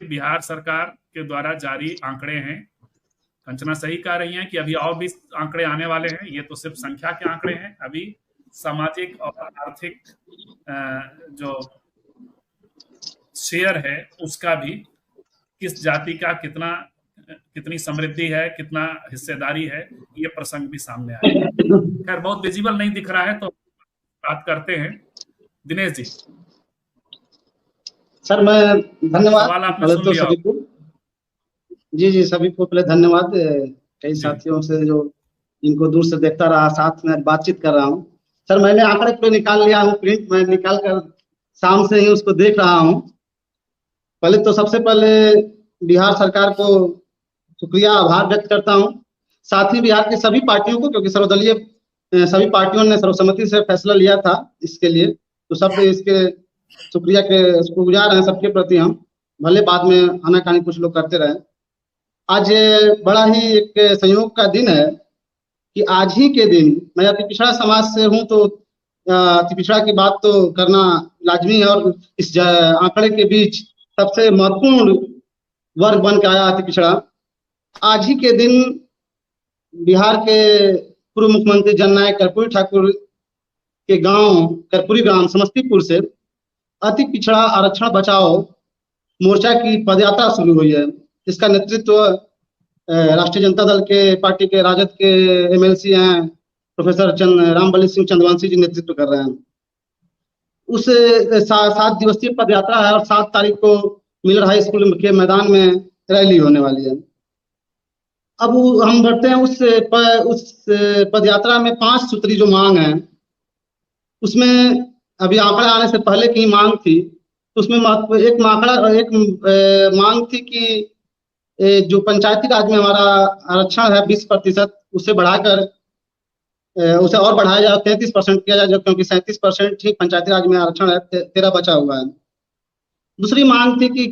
बिहार सरकार के द्वारा जारी आंकड़े हैं। कंचना सही कह रही हैं कि अभी और भी आंकड़े आने वाले हैं। ये तो सिर्फ संख्या के आंकड़े हैं। अभी सामाजिक और आर्थिक जो शेयर है उसका भी, किस जाति का कितनी समृद्धि है, कितना हिस्सेदारी है, ये प्रसंग भी सामने आया। खैर बहुत विजिबल नहीं दिख रहा है तो बात करते हैं। दिनेश जी। सर मैं धन्यवाद सवाल आपने पहले सुन तो लिया। सभी को, जी सभी को पहले धन्यवाद। कई साथियों से जो इनको दूर से देखता रहा, साथ में बातचीत कर रहा हूँ। सर मैंने आंकड़े पे निकाल लिया हूँ, प्रिंट में निकाल कर शाम से ही उसको देख रहा हूँ। पहले तो सबसे पहले बिहार सरकार को शुक्रिया आभार व्यक्त करता हूँ, साथ ही बिहार की सभी पार्टियों को, क्योंकि सर्वदलीय सभी पार्टियों ने सर्वसम्मति से फैसला लिया था इसके लिए, तो सब इसके शुक्रिया के शुक्रगुजार हैं सबके प्रति हम, भले बाद में आनाकानी कुछ लोग करते रहे। आज बड़ा ही एक संयोग का दिन है कि आज ही के दिन, मैं अति पिछड़ा समाज से हूँ तो अति पिछड़ा की बात तो करना लाजमी है, और इस आंकड़े के बीच सबसे महत्वपूर्ण वर्ग बन के आया अति पिछड़ा। आज ही के दिन बिहार के पूर्व मुख्यमंत्री जननायक कर्पूरी ठाकुर के गांव कर्पूरी ग्राम समस्तीपुर से अति पिछड़ा आरक्षण बचाओ मोर्चा की पदयात्रा शुरू हुई है। इसका नेतृत्व राष्ट्रीय जनता दल के पार्टी के राजद के एमएलसी हैं प्रोफेसर रामबली सिंह चंद्रवंशी जी नेतृत्व कर रहे हैं। उस 7 दिवसीय पदयात्रा है और 7 तारीख को मिलर हाई स्कूल के मैदान में रैली होने वाली है। अब हम बढ़ते हैं उस पदयात्रा में 5 सूत्री जो मांग है, उसमें अभी आंकड़ा आने से पहले की मांग थी, उसमें एक मांग थी कि जो पंचायती राज में हमारा आरक्षण है 20%, उसे बढ़ाकर उसे और बढ़ाया जाए, 33% किया जाए, क्योंकि 37% ही पंचायती राज में आरक्षण है, 13 बचा हुआ है। दूसरी मांग थी कि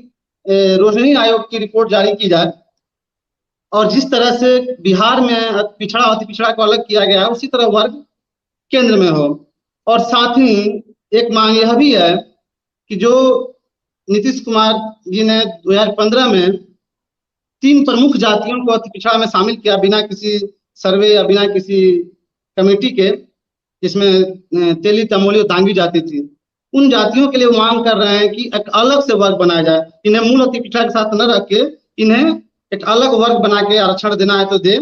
रोहिणी आयोग की रिपोर्ट जारी की जाए, और जिस तरह से बिहार में अति पिछड़ा को अलग किया गया है, उसी तरह वर्ग केंद्र में हो। और साथ ही एक मांग यह भी है कि जो नीतीश कुमार जी ने 2015 में 3 प्रमुख जातियों को अति पिछड़ा में शामिल किया, बिना किसी सर्वे या बिना किसी कमेटी के, जिसमें तेली, तमोली और दांगी जाति थी, उन जातियों के लिए मांग कर रहे हैं कि एक अलग से वर्ग बनाया जाए। इन्हें मूल अति पिछड़ा के साथ न रख के इन्हें एक अलग वर्ग बना के आरक्षण देना है तो दे,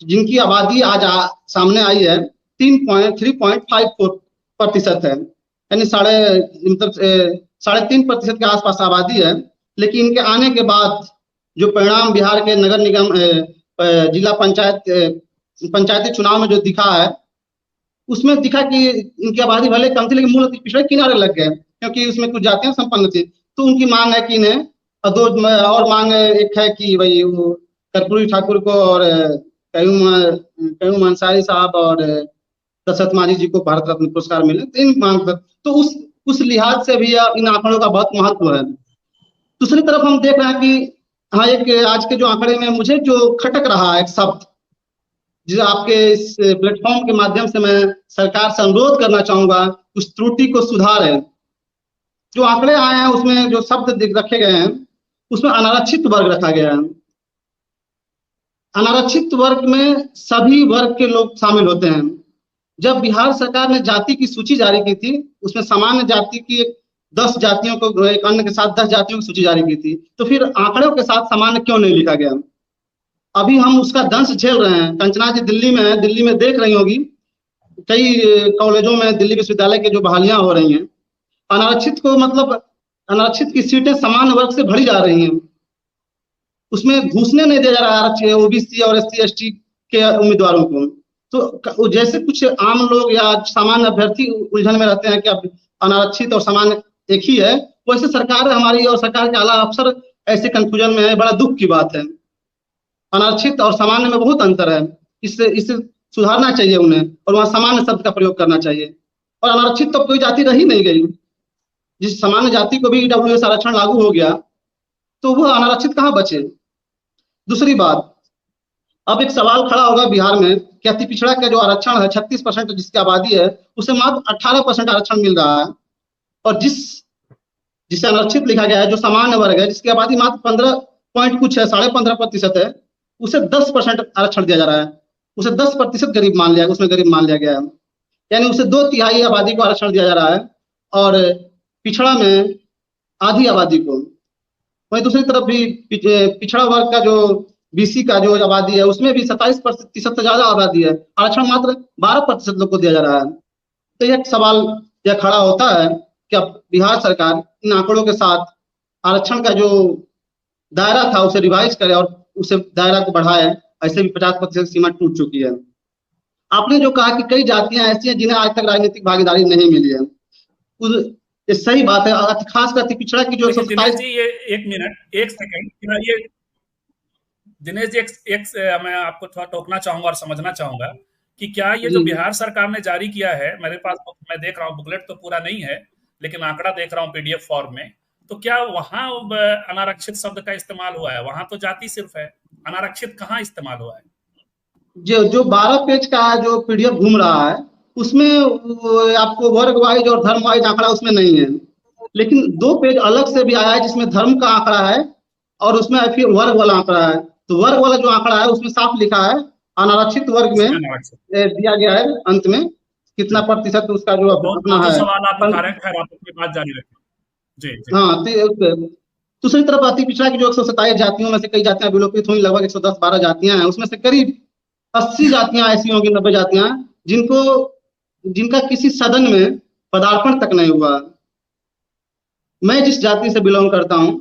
जिनकी आबादी आज सामने आई है 3.54% है, यानी 3.5% के आसपास आबादी है। लेकिन इनके आने के बाद जो परिणाम बिहार के नगर निगम जिला पंचायती चुनाव में जो दिखा है, उसमें दिखा कि इनकी आबादी भले कम थी लेकिन मूल अति पिछड़े किनारे लग गए, क्योंकि उसमें कुछ जातियां संपन्न थी। तो उनकी मांग है कि इन्हें और मांग एक है कि भाई वो कर्पूरी ठाकुर को और कयूम अंसारी साहब और दशरथ मांझी जी को भारत रत्न पुरस्कार मिले। तो इन मांग तो उस लिहाज से भी इन आंकड़ों का बहुत महत्व है। दूसरी तरफ हम देख रहे हैं कि हाँ, एक आज के जो आंकड़े में मुझे जो खटक रहा है एक शब्द, जो आपके इस प्लेटफॉर्म के माध्यम से मैं सरकार से अनुरोध करना चाहूंगा, उस त्रुटि को सुधारें। जो आंकड़े आए हैं उसमें जो शब्द रखे गए हैं, उसमें अनारक्षित वर्ग रखा गया है। अनारक्षित वर्ग में सभी वर्ग के लोग शामिल होते हैं। जब बिहार सरकार ने जाति की सूची जारी की थी, उसमें सामान्य जाति की 10 जातियों को, एक अन्य के साथ 10 जातियों की सूची जारी की थी, तो फिर आंकड़ों के साथ सामान्य क्यों नहीं लिखा गया? अभी हम उसका दंश झेल रहे हैं। कंचना जी दिल्ली में है, दिल्ली में देख रही होगी, कई कॉलेजों में दिल्ली विश्वविद्यालय की जो बहालियां हो रही हैं, अनारक्षित को मतलब अनारक्षित की सीटें समान वर्ग से भरी जा रही हैं, उसमें घुसने नहीं दिया जा रहा है ओबीसी और SC ST के उम्मीदवारों को। तो जैसे कुछ आम लोग या सामान्य अभ्यर्थी उलझन में रहते हैं कि अब अनारक्षित और सामान्य एक ही है, वैसे सरकार हमारी और सरकार के आला अफसर ऐसे कंफ्यूजन में है। बड़ा दुख की बात है। अनारक्षित और सामान्य में बहुत अंतर है। इससे सुधारना चाहिए उन्हें, और वहां सामान्य शब्द का प्रयोग करना चाहिए। और अनारक्षित तो कोई जाति रही नहीं गई। जिस सामान्य जाति को भी EWS आरक्षण लागू हो गया तो वो अनारक्षित कहाँ बचे? दूसरी बात, अब एक सवाल खड़ा होगा बिहार में कि अति पिछड़ा का जो आरक्षण है 36% जिसकी आबादी है, उसे मात्र 18% आरक्षण मिल रहा है, और जिस जिसे अनारक्षित लिखा गया है, जो सामान्य वर्ग है, जिसकी आबादी मात्र 15 पॉइंट कुछ है, 15.5% है, उसे 10% आरक्षण दिया जा रहा है। उसे 10% गरीब मान लिया, उसमें गरीब मान लिया गया है, यानी उसे 2/3 आबादी को आरक्षण दिया जा रहा है और पिछड़ा में आधी आबादी को। वहीं दूसरी तरफ भी पिछड़ा वर्ग का जो बीसी का जो आबादी है, उसमें भी 27% से ज्यादा आबादी है, आरक्षण मात्र 12% लोग को दिया जा रहा है। तो यह सवाल यह खड़ा होता है कि अब बिहार सरकार इन आंकड़ों के साथ आरक्षण का जो दायरा था उसे रिवाइज करे और उसे दायरा को बढ़ाए। ऐसे भी 50% सीमा टूट चुकी है। आपने जो कहा कि कई जातियां ऐसी हैं जिन्हें आज तक राजनीतिक भागीदारी नहीं मिली है, ये सही बात है, खासकर अति पिछड़ा की जो दिनेश जी, ये 1 मिनट 1 सेकंड, ये दिनेश जी मैं आपको थोड़ा टोकना चाहूंगा और समझना चाहूंगा कि क्या ये जो बिहार सरकार ने जारी किया है, मेरे पास मैं देख रहा हूँ, बुकलेट तो पूरा नहीं है लेकिन आंकड़ा देख रहा हूँ पीडीएफ फॉर्म में, तो क्या वहां अनारक्षित शब्द का इस्तेमाल हुआ है? वहां तो जाति सिर्फ है, अनारक्षित कहाँ इस्तेमाल हुआ है? जो 12 पेज का जो पीडीएफ घूम रहा है उसमें आपको वर्ग वाइज और धर्म वाइज आंकड़ा उसमें नहीं है, लेकिन 2 पेज अलग से भी आया है जिसमें धर्म का आंकड़ा है और उसमें फिर वर्ग वाला आंकड़ा है। तो वर्ग वाला जो आंकड़ा है उसमें साफ लिखा है अनारक्षित वर्ग में दिया गया है अंत में कितना प्रतिशत उसका जो अपना है। सवाल आप उठा रहे हैं, खैर आप अपनी बात जारी रखें। जी। हाँ, दूसरी तरफ अति पिछड़ा की जो 127 जातियों में से कई जातियां विलोपित हुई, लगभग 110-12 जातियां हैं, उसमें से करीब 80 जातियां ऐसी होंगी, 90 जातियां जिनका किसी सदन में पदार्पण तक नहीं हुआ। मैं जिस जाति से बिलोंग करता हूं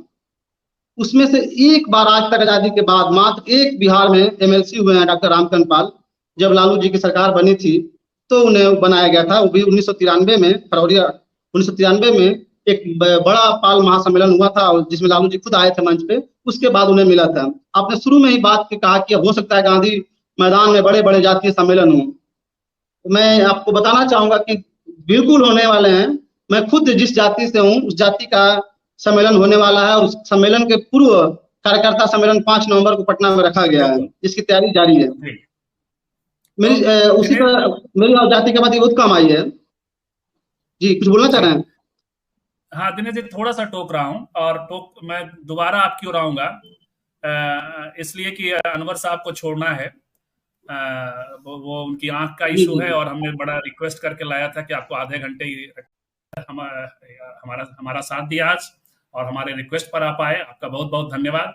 उसमें से एक बार आज तक आजादी के बाद मात्र एक बिहार में एमएलसी हुए हैं, डॉक्टर रामकरण पाल। जब लालू जी की सरकार बनी थी तो उन्हें बनाया गया था, वो भी 1993 में, फरवरी 1993 में एक बड़ा पाल महासम्मेलन हुआ था जिसमें लालू जी खुद आए थे मंच पे, उसके बाद उन्हें मिला था। आपने शुरू में ही बात कहा कि हो सकता है गांधी मैदान में बड़े बड़े जातीय सम्मेलन हो, मैं आपको बताना चाहूंगा कि बिल्कुल होने वाले हैं। मैं खुद जिस जाति से हूँ उस जाति का सम्मेलन होने वाला है और उस सम्मेलन के पूर्व कार्यकर्ता सम्मेलन 5 नवंबर को पटना में रखा गया है, जिसकी तैयारी जारी है। मेरी उसी तरह मेरी जाति के बाद ये बहुत कम आई है। जी, कुछ बोलना चाह रहे हैं? हाँ दिनेश जी, थोड़ा सा टोक रहा हूँ और मैं दोबारा आपकी ओर आऊंगा, इसलिए कि अनवर साहब को छोड़ना है, वो उनकी आंख का इशू है और हमने बड़ा रिक्वेस्ट करके लाया था कि आपको आधे घंटे ही हमारा साथ दिया आज और हमारे रिक्वेस्ट पर आप आए, आपका बहुत बहुत धन्यवाद।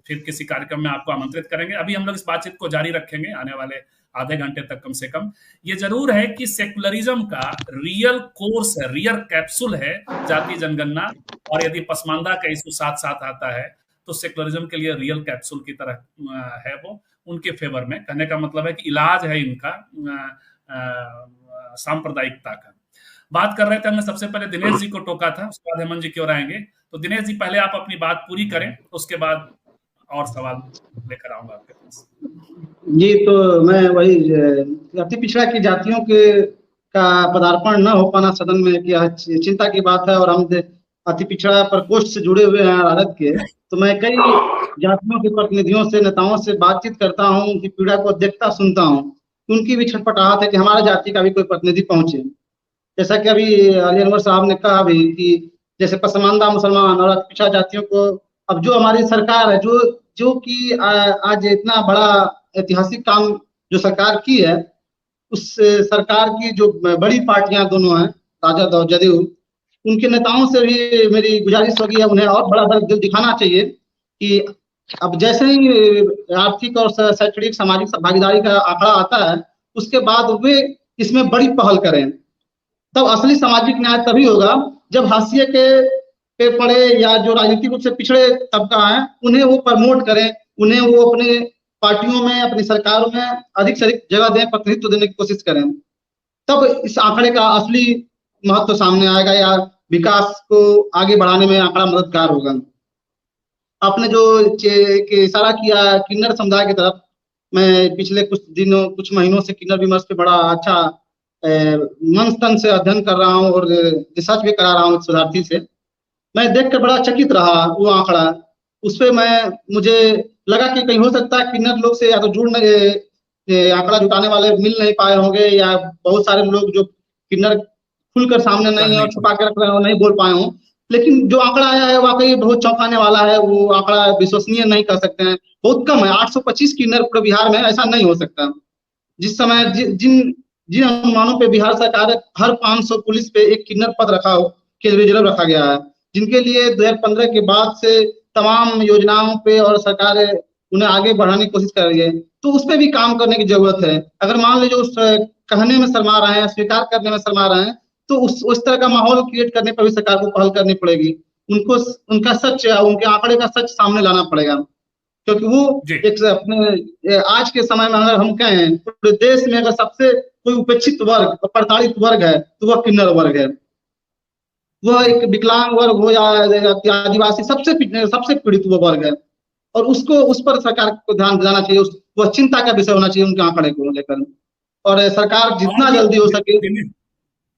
फिर किसी कार्यक्रम में आपको आमंत्रित करेंगे। अभी हम लोग इस बातचीत को जारी रखेंगे आने वाले आधे घंटे तक कम से कम। ये जरूर है कि सेकुलरिज्म का रियल कोर्स है, रियल कैप्सूल है जाति जनगणना, और यदि पसमानदा का इशू साथ साथ आता है तो सेकुलरिज्म के लिए रियल कैप्सूल की तरह है, वो उनके फेवर में। कहने का मतलब है कि इलाज है इनका सांप्रदायिकता का। बात कर रहे थे हमने, सबसे पहले दिनेश जी को टोका था, उसके बाद हेमंत जी की ओर आएंगे। तो दिनेश जी पहले आप अपनी बात पूरी करें, उसके बाद और सवाल लेकर आऊंगा आपके पास। जी, तो मैं वही अति पिछड़ा की जातियों का पदार्पण न हो पाना सदन में क्या चिंता की बात है, और हम अति पिछड़ा प्रकोष्ठ से जुड़े हुए हैं भारत के, तो मैं कई जातियों के प्रतिनिधियों से, नेताओं से बातचीत करता हूँ, उनकी पीड़ा को देखता सुनता हूँ, उनकी भी छटपटाहट है कि हमारे जाति का भी कोई प्रतिनिधि पहुंचे। जैसा कि अभी अली अनवर साहब ने कहा भी कि जैसे पसमानदा मुसलमान और पिछड़ा जातियों को अब जो हमारी सरकार है, जो कि आज इतना बड़ा ऐतिहासिक काम जो सरकार की है, उस सरकार की जो बड़ी पार्टियां दोनों हैं, राजद और जदयू, उनके नेताओं से भी मेरी गुजारिश होगी है उन्हें और बड़ा दिल दिखाना चाहिए कि अब जैसे ही आर्थिक और शैक्षणिक सामाजिक भागीदारी का आंकड़ा आता है उसके बाद वे इसमें बड़ी पहल करें। तब असली सामाजिक न्याय तभी होगा जब हाशिए पे पड़े या जो राजनीतिक रूप से पिछड़े तबका है उन्हें वो प्रमोट करें, उन्हें वो अपने पार्टियों में, अपनी सरकारों में अधिक से अधिक जगह दें, प्रतिनिधित्व देने की कोशिश करें। तब इस आंकड़े का असली महत्व सामने आएगा या विकास को आगे बढ़ाने में आंकड़ा मददगार होगा। आपने जो इशारा किया किन्नर समुदाय की तरफ, मैं पिछले कुछ महीनों से किन्नर विमर्श पे बड़ा अच्छा मन तन से अध्ययन कर रहा हूँ और रिसर्च भी करा रहा हूँ शोधार्थी से। मैं देखकर बड़ा चकित रहा वो आंकड़ा। उस पर मुझे लगा कि कहीं हो सकता है किन्नर लोग से या तो आंकड़ा जुटाने वाले मिल नहीं पाए होंगे, या बहुत सारे लोग जो किन्नर खुलकर सामने नहीं है और छुपा के रख रहे हो, नहीं बोल पाए हों। लेकिन जो आंकड़ा आया है वाकई बहुत चौंकाने वाला है। वो आंकड़ा विश्वसनीय नहीं कर सकते हैं, बहुत कम है। 825 किन्नर पूरे बिहार में, ऐसा नहीं हो सकता। जिस समय जिन जिन अनुमानों पे बिहार सरकार हर 500 पुलिस पे एक किन्नर पद रखा हो के रिजर्व रखा गया है, जिनके लिए 2015 के बाद से तमाम योजनाओं पे और सरकार उन्हें आगे बढ़ाने की कोशिश कर रही है, तो उस पर भी काम करने की जरूरत है। अगर मान लीजिए उस कहने में शर्मा रहे हैं, स्वीकार करने में शर्मा रहे हैं, तो उस तरह का माहौल क्रिएट करने पर भी सरकार को पहल करनी पड़ेगी। उनको उनका सच, उनके आंकड़े का सच सामने लाना पड़ेगा, क्योंकि वो एक अपने आज के समय में अगर हम कहें पूरे देश में अगर सबसे कोई उपेक्षित वर्ग, प्रताड़ित वर्ग है, तो वह किन्नर वर्ग है। वह एक विकलांग वर्ग हो या आदिवासी, सबसे पीड़ित वो वर्ग है, और उसको उस पर सरकार को ध्यान देना चाहिए। वह चिंता का विषय होना चाहिए उनके आंकड़े को लेकर, और सरकार जितना जल्दी हो सके।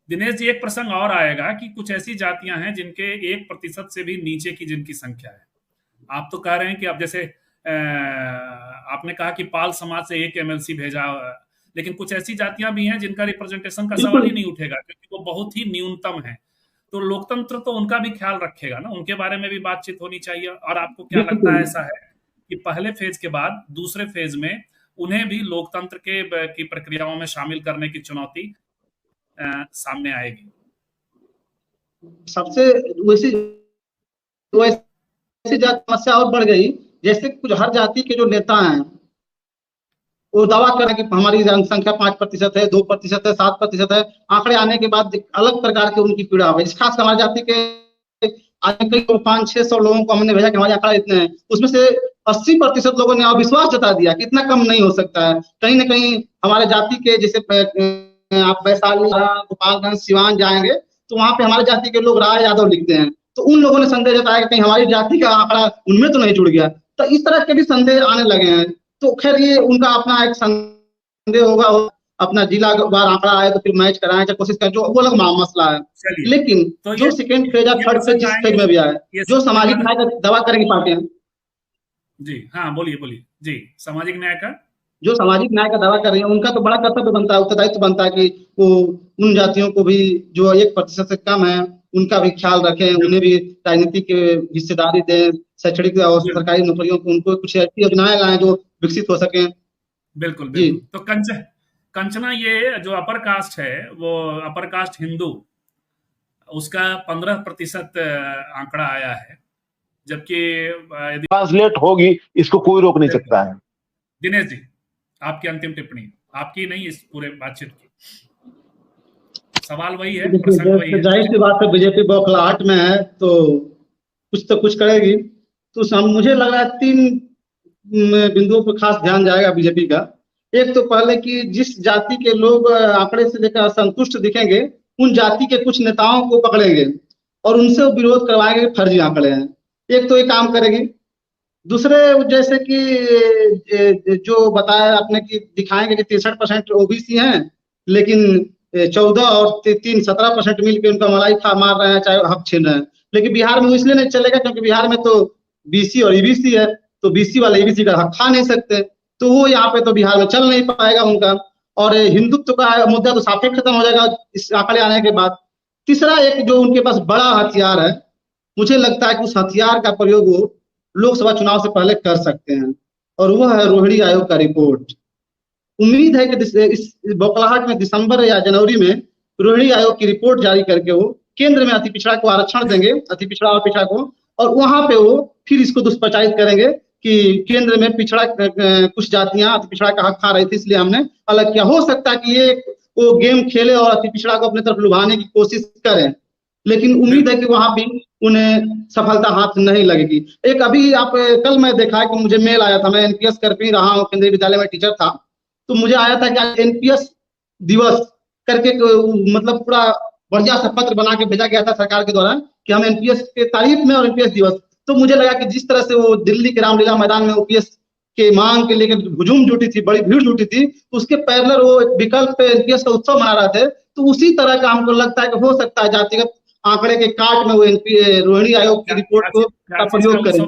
दिनेश जी, एक प्रसंग और आएगा कि कुछ ऐसी जातियां हैं जिनके 1% से भी नीचे की जिनकी संख्या है। आप तो कह रहे हैं कि अब जैसे आपने कहा कि पाल समाज से एक एमएलसी भेजा, लेकिन कुछ ऐसी जातियां भी हैं जिनका रिप्रेजेंटेशन का सवाल ही नहीं उठेगा, क्योंकि वो बहुत ही न्यूनतम है। तो लोकतंत्र तो उनका भी ख्याल रखेगा ना, उनके बारे में भी बातचीत होनी चाहिए। और आपको क्या लगता है ऐसा है कि पहले फेज के बाद दूसरे फेज में उन्हें भी लोकतंत्र की प्रक्रियाओं में शामिल करने की चुनौती सामने आएगी? सबसे वैसी समस्या और बढ़ गई, जैसे कुछ हर जाति के जो नेता हैं वो दावा कर रहे हैं कि हमारी जनसंख्या 5% है, 2% है, 7% है। आंकड़े आने के बाद अलग प्रकार की उनकी पीड़ा हुई। खास हमारी जाति के कई 500-600 लोगों को हमने भेजा कि हमारे आंकड़ा इतने हैं, उसमें से 80% लोगों ने अविश्वास जता दिया कि इतना कम नहीं हो सकता है। कहीं ना कहीं हमारे जाति के, जैसे आप वैशाली, गोपालगंज, सिवान जाएंगे तो वहां पे हमारे जाति के लोग राय यादव लिखते हैं, तो उन लोगों ने संदेह जताया कि कहीं हमारी जाति का आंकड़ा उनमें तो नहीं जुड़ गया। तो इस तरह के भी संदेह आने लगे हैं। तो खैर ये उनका अपना एक संदेह होगा, अपना जिला बार आंकड़ा आए तो फिर मैच कराएं, चाहे कोशिश करें, जो वो अलग मसला है। लेकिन तो जो सेकेंड फेज या थर्ड फेज, जिस फेज में भी आए, जो सामाजिक न्याय का दावा करेंगी पार्टियां। जी हाँ, बोलिए बोलिए जी। सामाजिक न्याय का जो सामाजिक न्याय का दावा कर रही है, उनका तो बड़ा कर्तव्य बनता है, उत्तरदायित्व बनता है कि वो उन जातियों को भी जो 1% से कम है उनका भी ख्याल रखें, उन्हें भी राजनीतिक हिस्सेदारी दें, शैक्षणिक और सरकारी नौकरियों को, उनको कुछ ऐसी योजनाएं लाएं जो विकसित हो सके। बिल्कुल बिल्कुल। तो कंचना, ये जो अपर कास्ट है, वो अपर कास्ट हिंदू, उसका 15% आंकड़ा आया है, जबकि ट्रांसलेट होगी, इसको कोई रोक नहीं सकता है। दिनेश जी, आपकी अंतिम टिप्पणी, आपकी नहीं इस पूरे बातचीत की। सवाल वही है, प्रसंग वही है। जाहिर सी बात है, बीजेपी बौखलाहट में है तो कुछ करेगी। तो मुझे लग रहा है 3 बिंदुओं पर खास ध्यान जाएगा बीजेपी का। एक तो पहले कि जिस जाति के लोग आंकड़े से लेकर असंतुष्ट दिखेंगे, उन जाति के कुछ नेताओं को पकड़ेंगे और उनसे विरोध करवाएंगे फर्जी आंकड़े हैं। एक तो ये काम करेगी। दूसरे, जैसे कि जो बताया आपने कि दिखाएंगे कि 63% ओबीसी हैं, लेकिन 14 और 3 17% मिलकर उनका मलाई खा मार रहे हैं, चाहे हक छीन रहे हैं। लेकिन बिहार में इसलिए नहीं चलेगा क्योंकि बिहार में तो बीसी और ईबीसी है, तो बीसी वाले ईबीसी का हक खा नहीं सकते, तो वो यहाँ पे तो बिहार में चल नहीं पाएगा उनका। और हिंदुत्व का मुद्दा तो साफ ही खत्म हो जाएगा इस आंकड़े आने के बाद। तीसरा, एक जो उनके पास बड़ा हथियार है, मुझे लगता है कि उस हथियार का प्रयोग वो लोकसभा चुनाव से पहले कर सकते हैं, और वह है रोहिणी आयोग का रिपोर्ट। उम्मीद है कि इस बौखलाहट में दिसंबर या जनवरी में रोहिणी आयोग की रिपोर्ट जारी करके वो केंद्र में अति पिछड़ा को आरक्षण देंगे, अति पिछड़ा और पिछड़ा को, और वहां पे वो फिर इसको दुष्प्रचारित करेंगे कि केंद्र में पिछड़ा कुछ जातियां अति पिछड़ा का हक खा रही थी, इसलिए हमने अलग किया। हो सकता है कि ये वो गेम खेले और अति पिछड़ा को अपनी तरफ लुभाने की कोशिश करें, लेकिन उम्मीद है कि वहां भी उन्हें सफलता हाथ नहीं लगेगी। एक अभी आप कल मैं देखा कि मुझे मेल आया था, मैं एनपीएस कर्मी रहा हूँ, केंद्रीय विद्यालय में टीचर था, तो मुझे आया था कि आज एनपीएस दिवस करके मतलब पूरा बढ़िया सा पत्र बना के भेजा गया था सरकार के द्वारा कि हम एनपीएस के तारीफ में और एनपीएस दिवस। तो मुझे लगा कि जिस तरह से वो दिल्ली के रामलीला मैदान में ओपीएस के मांग के लेकर हुजूम जुटी थी, बड़ी भीड़ जुटी थी, तो उसके पैरेलल वो विकल्प पे एनपीएस का उत्सव मना रहे थे। तो उसी तरह का हमको लगता है कि हो सकता है जातिगत आंकड़े के काट में वो रोहिणी आयोग की रिपोर्ट को का प्रयोग करें।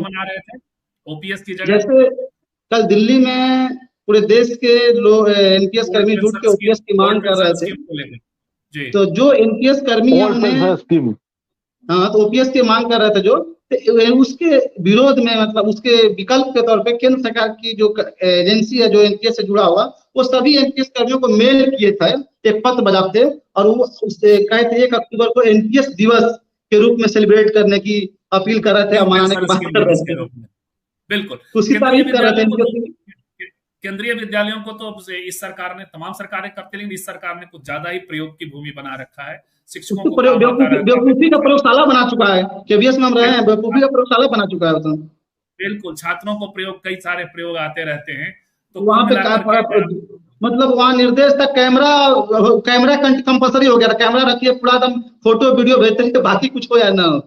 ओपीएस की जगह जैसे कल दिल्ली में पूरे देश के लोग एनपीएस कर्मी जुट के ओपीएस की मांग कर रहे थे, तो जो एनपीएस कर्मी हाँ, तो ओपीएस की मांग कर रहे थे जो, तो उसके विरोध में, मतलब उसके विकल्प के तौर पे केंद्र सरकार की जो एजेंसी है जो एनपीएस से जुड़ा हुआ, वो सभी एनपीएस कर्मियों को मेल किए थे एक पत्र बजाते, और वो उससे कहे थे 1 अक्टूबर को एनपीएस दिवस के रूप में सेलिब्रेट करने की अपील कर रहे थे और मनाने की बात कर रहे थे। बिल्कुल, उसी तारीफ कर रहे थे। केंद्रीय विद्यालयों को तो इस सरकार ने, तमाम सरकारें करती, लेकिन इस सरकार ने कुछ ज्यादा ही प्रयोग की भूमि बना रखा है। शिक्षकों को बेवकूफी का प्रयोगशाला बना चुका है, केवीएस में हम रहे हैं, बेवकूफी का प्रयोगशाला बना चुका है। तो बिल्कुल, छात्रों को प्रयोग, कई सारे प्रयोग आते रहते हैं, तो वहाँ पे मतलब वहाँ निर्देश तक कैमरा कंपल्सरी हो गया था, कैमरा रखिए, पूरा एकदम फोटो वीडियो भेजते हैं, तो बाकी कुछ हो या ना हो।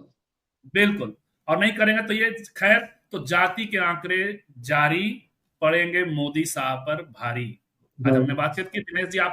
बिल्कुल, और नहीं करेंगे तो ये खैर, तो जाति के आंकड़े जारी पड़ेंगे मोदी साहब पर भारी। आज हमने बातचीत की, दिनेश जी आप